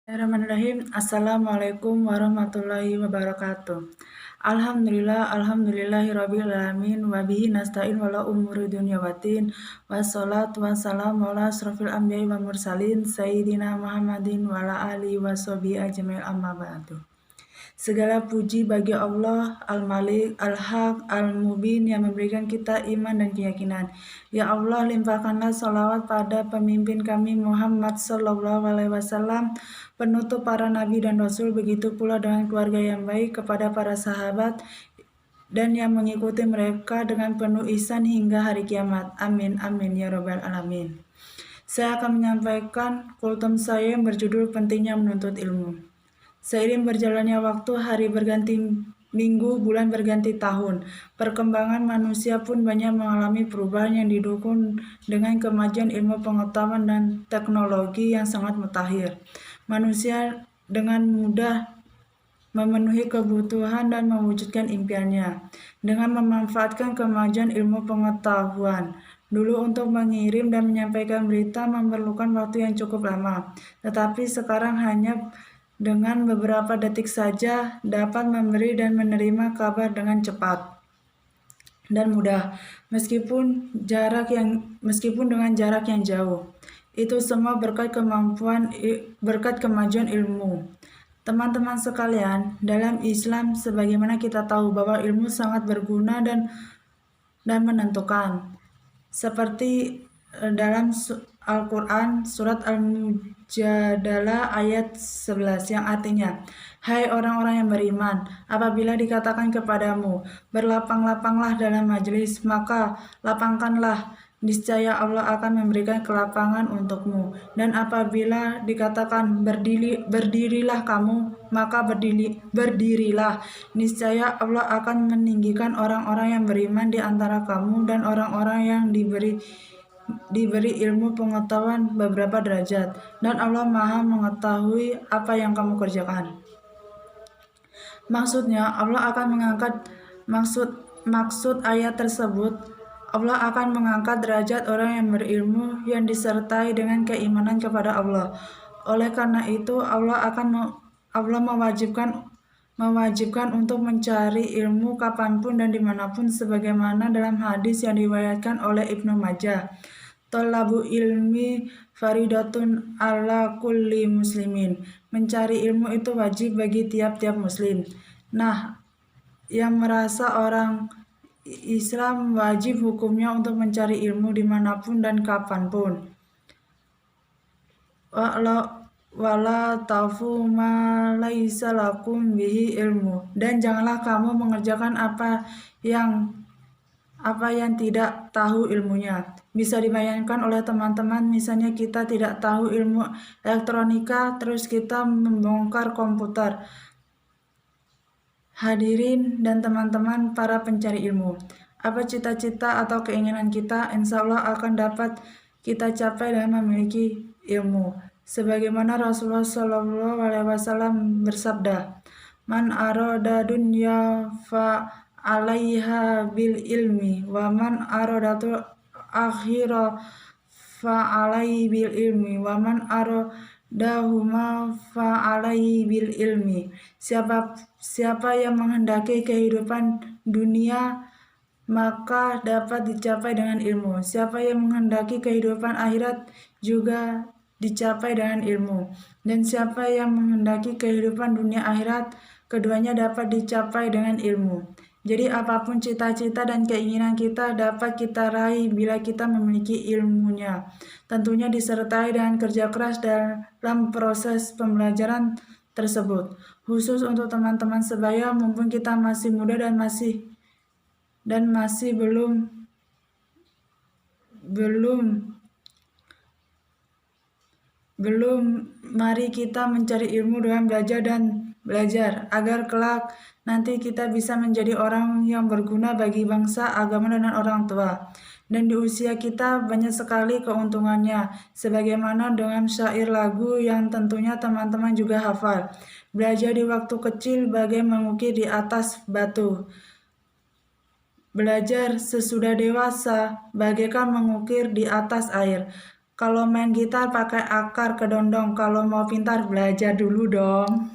Bismillahirrahmanirrahim. Assalamualaikum warahmatullahi wabarakatuh. Alhamdulillahirabbil alamin wa bihi nasta'in wala umuri dunya waddin. Wassalatu wassalamu ala asrofil anbiya'i wal mursalin sayyidina Muhammadin wa ala alihi washabihi ajmain amma ba'du. Segala puji bagi Allah Al-Malik, Al-Haq, Al-Mubin yang memberikan kita iman dan keyakinan. Ya Allah, limpahkanlah salawat pada pemimpin kami Muhammad Sallallahu Alaihi Wasallam, penutup para nabi dan rasul, begitu pula dengan keluarga yang baik, kepada para sahabat dan yang mengikuti mereka dengan penuh ihsan hingga hari kiamat. Amin, amin, ya Rabbal Alamin. Saya akan menyampaikan kultum saya yang berjudul Pentingnya Menuntut Ilmu. Seiring berjalannya waktu, hari berganti minggu, bulan berganti tahun, perkembangan manusia pun banyak mengalami perubahan yang didukung dengan kemajuan ilmu pengetahuan dan teknologi yang sangat mutakhir. Manusia dengan mudah memenuhi kebutuhan dan mewujudkan impiannya dengan memanfaatkan kemajuan ilmu pengetahuan. Dulu untuk mengirim dan menyampaikan berita memerlukan waktu yang cukup lama, tetapi sekarang hanya dengan beberapa detik saja dapat memberi dan menerima kabar dengan cepat dan mudah, meskipun dengan jarak yang jauh. Itu semua berkat kemajuan ilmu. Teman-teman sekalian, dalam Islam sebagaimana kita tahu bahwa ilmu sangat berguna dan menentukan. Seperti dalam Al-Quran surat Al-Mujadalah ayat 11 yang artinya, hai orang-orang yang beriman, apabila dikatakan kepadamu, berlapang-lapanglah dalam majelis, maka lapangkanlah, niscaya Allah akan memberikan kelapangan untukmu. Dan apabila dikatakan berdirilah kamu, maka berdirilah, niscaya Allah akan meninggikan orang-orang yang beriman di antara kamu dan orang-orang yang diberi ilmu pengetahuan beberapa derajat, dan Allah Maha mengetahui apa yang kamu kerjakan. Maksudnya, Allah akan mengangkat maksud ayat tersebut, Allah akan mengangkat derajat orang yang berilmu yang disertai dengan keimanan kepada Allah. Oleh karena itu, Allah mewajibkan untuk mencari ilmu kapanpun dan dimanapun, sebagaimana dalam hadis yang diriwayatkan oleh Ibnu Majah. Thalabu ilmi faridatun ala kulli muslimin. Mencari ilmu itu wajib bagi tiap-tiap muslim. Nah, yang merasa orang Islam wajib hukumnya untuk mencari ilmu dimanapun dan kapanpun. Wala tafu ma laisa lakum bihi ilmu. Dan janganlah kamu mengerjakan apa yang tidak tahu ilmunya. Bisa dibayangkan oleh teman-teman, misalnya kita tidak tahu ilmu elektronika, terus kita membongkar komputer. Hadirin dan teman-teman para pencari ilmu, apa cita-cita atau keinginan kita, insya Allah akan dapat kita capai dengan memiliki ilmu. Sebagaimana Rasulullah Shallallahu Alaihi Wasallam bersabda, man aroda dunya fa alaiha bil ilmi wa man arodatul akhirah fa alaihi bil ilmi wa man arodahuma fa alaihi bil ilmi. Siapa yang menghendaki kehidupan dunia, maka dapat dicapai dengan ilmu. Siapa yang menghendaki kehidupan akhirat juga dicapai dengan ilmu. Dan siapa yang menghendaki kehidupan dunia akhirat, keduanya dapat dicapai dengan ilmu. Jadi apapun cita-cita dan keinginan kita dapat kita raih bila kita memiliki ilmunya. Tentunya disertai dengan kerja keras dalam proses pembelajaran tersebut. Khusus untuk teman-teman sebaya, mumpung kita masih muda dan masih belum, mari kita mencari ilmu dengan belajar agar kelak nanti kita bisa menjadi orang yang berguna bagi bangsa, agama, dan orang tua. Dan di usia kita banyak sekali keuntungannya, sebagaimana dengan syair lagu yang tentunya teman-teman juga hafal. Belajar di waktu kecil bagai mengukir di atas batu. Belajar sesudah dewasa bagaikan mengukir di atas air. Kalau main gitar pakai akar kedondong, kalau mau pintar belajar dulu dong.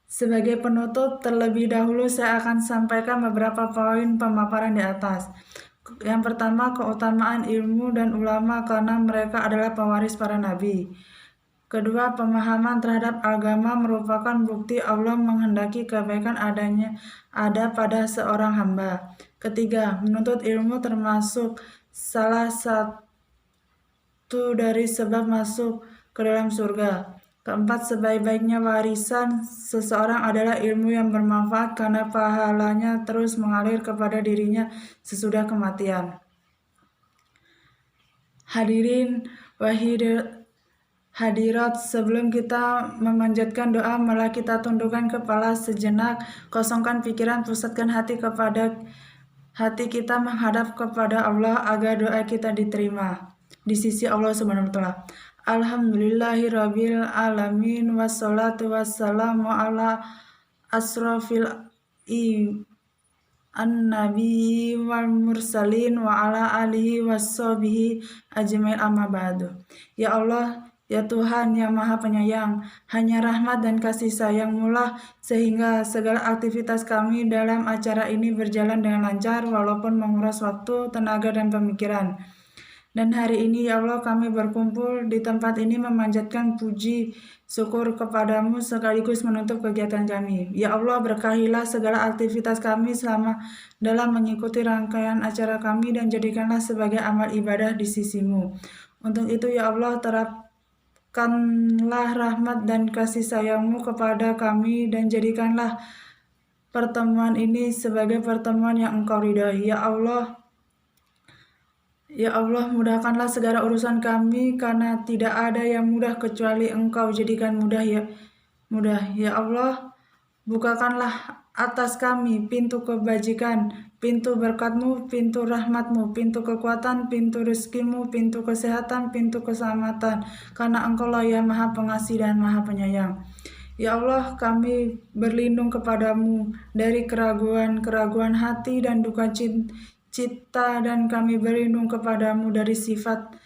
Sebagai penutup, terlebih dahulu saya akan sampaikan beberapa poin pemaparan di atas. Yang pertama, keutamaan ilmu dan ulama karena mereka adalah pewaris para nabi. Kedua, pemahaman terhadap agama merupakan bukti Allah menghendaki kebaikan ada pada seorang hamba. Ketiga, menuntut ilmu termasuk salah satu dari sebab masuk ke dalam surga. Keempat, sebaik-baiknya warisan seseorang adalah ilmu yang bermanfaat karena pahalanya terus mengalir kepada dirinya sesudah kematian. Hadirin hadirat, sebelum kita memanjatkan doa, malah kita tundukkan kepala sejenak, kosongkan pikiran, pusatkan hati kita menghadap kepada Allah agar doa kita diterima di sisi Allah Subhanahu wa taala. Alhamdulillahirabbil alamin, wassalatu wassalamu ala asrofil an-nabi wal mursalin wa ala alihi wassobihi ajmain amma ba'du. Ya Allah, ya Tuhan yang Maha Penyayang, hanya rahmat dan kasih sayang-Mu sehingga segala aktivitas kami dalam acara ini berjalan dengan lancar walaupun menguras waktu, tenaga, dan pemikiran. Dan hari ini ya Allah kami berkumpul di tempat ini memanjatkan puji syukur kepadamu sekaligus menutup kegiatan kami. Ya Allah, berkahilah segala aktivitas kami selama dalam mengikuti rangkaian acara kami dan jadikanlah sebagai amal ibadah di sisi-Mu. Untuk itu ya Allah, terapkanlah rahmat dan kasih sayang-Mu kepada kami dan jadikanlah pertemuan ini sebagai pertemuan yang Engkau ridhai. Ya Allah, mudahkanlah segala urusan kami karena tidak ada yang mudah kecuali Engkau jadikan mudah. Ya Allah, bukakanlah atas kami pintu kebajikan, pintu berkat-Mu, pintu rahmat-Mu, pintu kekuatan, pintu rezeki-Mu, pintu kesehatan, pintu keselamatan, karena Engkau-lah yang Maha Pengasih dan Maha Penyayang. Ya Allah, kami berlindung kepadamu dari keraguan hati dan duka cita, dan kami berlindung kepadamu dari sifat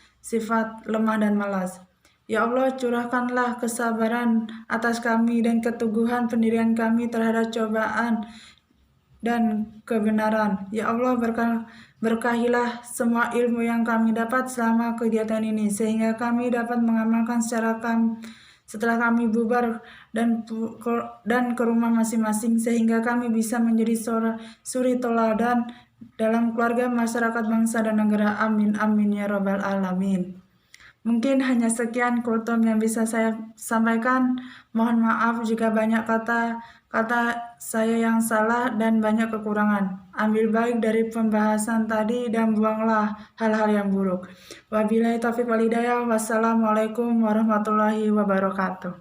lemah dan malas. Ya Allah, curahkanlah kesabaran atas kami dan keteguhan pendirian kami terhadap cobaan dan kebenaran. Ya Allah, berkahilah semua ilmu yang kami dapat selama kegiatan ini, sehingga kami dapat mengamalkan setelah kami bubar dan ke rumah masing-masing, sehingga kami bisa menjadi suri teladan dalam keluarga, masyarakat, bangsa, dan negara. Amin, amin, ya Rabbal Alamin. Mungkin hanya sekian kultum yang bisa saya sampaikan. Mohon maaf jika banyak kata saya yang salah dan banyak kekurangan. Ambil baik dari pembahasan tadi dan buanglah hal-hal yang buruk. Wabillahi taufiq wal hidayah. Wassalamualaikum warahmatullahi wabarakatuh.